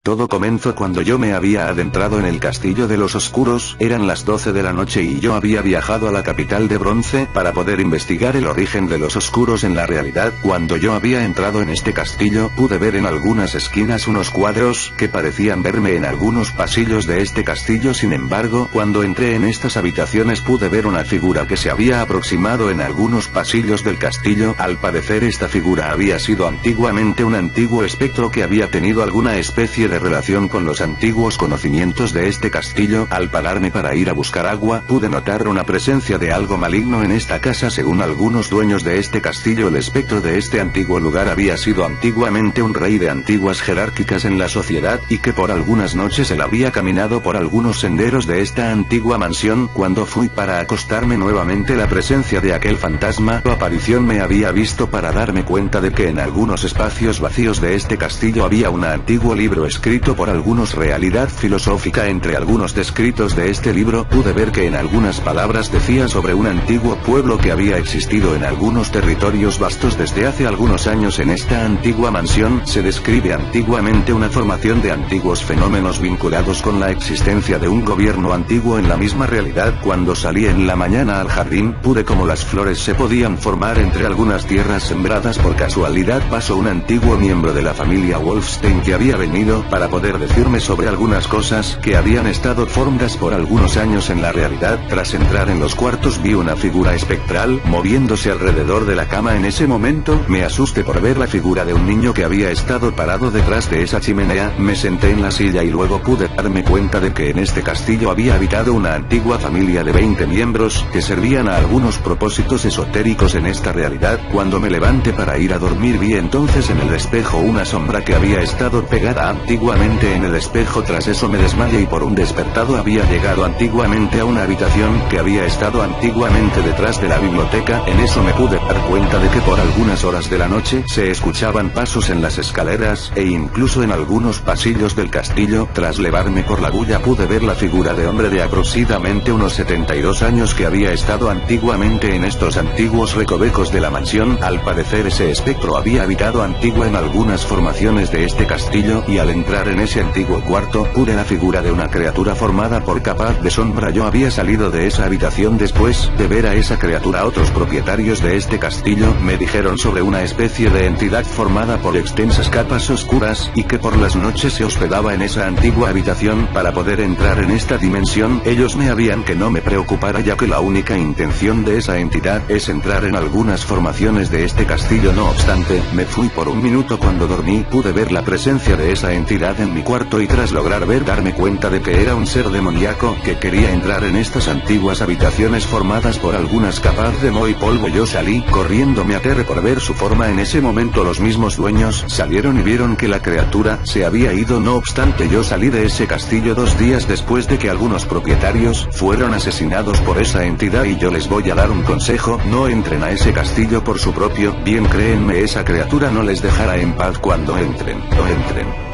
Todo comenzó cuando yo me había adentrado en el castillo de los oscuros, eran las 12 de la noche y yo había viajado a la capital de bronce para poder investigar el origen de los oscuros en la realidad. Cuando yo había entrado en este castillo, pude ver en algunas esquinas unos cuadros que parecían verme en algunos pasillos de este castillo. Sin embargo, cuando entré en estas habitaciones pude ver una figura que se había aproximado en algunos pasillos del castillo. Al parecer esta figura había sido antiguamente un antiguo espectro que había tenido alguna especie de relación con los antiguos conocimientos de este castillo. Al pararme para ir a buscar agua, pude notar una presencia de algo maligno en esta casa. Según algunos dueños de este castillo, el espectro de este antiguo lugar había sido antiguamente un rey de antiguas jerárquicas en la sociedad, y que por algunas noches él había caminado por algunos senderos de esta antigua mansión. Cuando fui para acostarme nuevamente, la presencia de aquel fantasma o aparición me había visto para darme cuenta de que en algunos espacios vacíos de este castillo había un antiguo libro escrito por algunos, realidad filosófica. Entre algunos descritos de este libro pude ver que en algunas palabras decía sobre un antiguo pueblo que había existido en algunos territorios vastos desde hace algunos años. En esta antigua mansión se describe antiguamente una formación de antiguos fenómenos vinculados con la existencia de un gobierno antiguo en la misma realidad. Cuando salí en la mañana al jardín, pude como las flores se podían formar entre algunas tierras sembradas. Por casualidad pasó un antiguo miembro de la familia Wolfstein que había venido para poder decirme sobre algunas cosas que habían estado formadas por algunos años en la realidad. Tras entrar en los cuartos vi una figura espectral moviéndose alrededor de la cama. En ese momento me asusté por ver la figura de un niño que había estado parado detrás de esa chimenea. Me senté en la silla y luego pude darme cuenta de que en este castillo había habitado una antigua familia de 20 miembros que servían a algunos propósitos esotéricos en esta realidad. Cuando me levanté para ir a dormir, vi entonces en el espejo una sombra que había estado pegada antiguamente en el espejo. Tras eso me desmayé y por un despertado había llegado antiguamente a una habitación que había estado antiguamente detrás de la biblioteca. En eso me pude dar cuenta de que por algunas horas de la noche se escuchaban pasos en las escaleras e incluso en algunos pasillos del castillo. Tras elevarme por la bulla pude ver la figura de hombre de aproximadamente unos 72 años que había estado antiguamente en estos antiguos recovecos de la mansión. Al parecer ese espectro había habitado antigua en algunas formaciones de este castillo, y al entrar en ese antiguo cuarto pude la figura de una criatura formada por capas de sombra. Yo había salido de esa habitación después de ver a esa criatura. Otros propietarios de este castillo me dijeron sobre una especie de entidad formada por extensas capas oscuras y que por las noches se hospedaba en esa antigua habitación. Para poder entrar en esta dimensión ellos me habían que no me preocupara, ya que la única intención de esa entidad es entrar en algunas formaciones de este castillo. No obstante, me fui por un minuto. Cuando dormí pude ver la presencia de esa entidad en mi cuarto y tras lograr darme cuenta de que era un ser demoníaco que quería entrar en estas antiguas habitaciones formadas por algunas capas de moho y polvo. Yo salí corriendo, me aterré por ver su forma. En ese momento los mismos dueños salieron y vieron que la criatura se había ido. No obstante, yo salí de ese castillo 2 días después de que algunos propietarios fueron asesinados por esa entidad, y yo les voy a dar un consejo: no entren a ese castillo por su propio bien. Créenme, esa criatura no les dejará en paz cuando entren. No entren.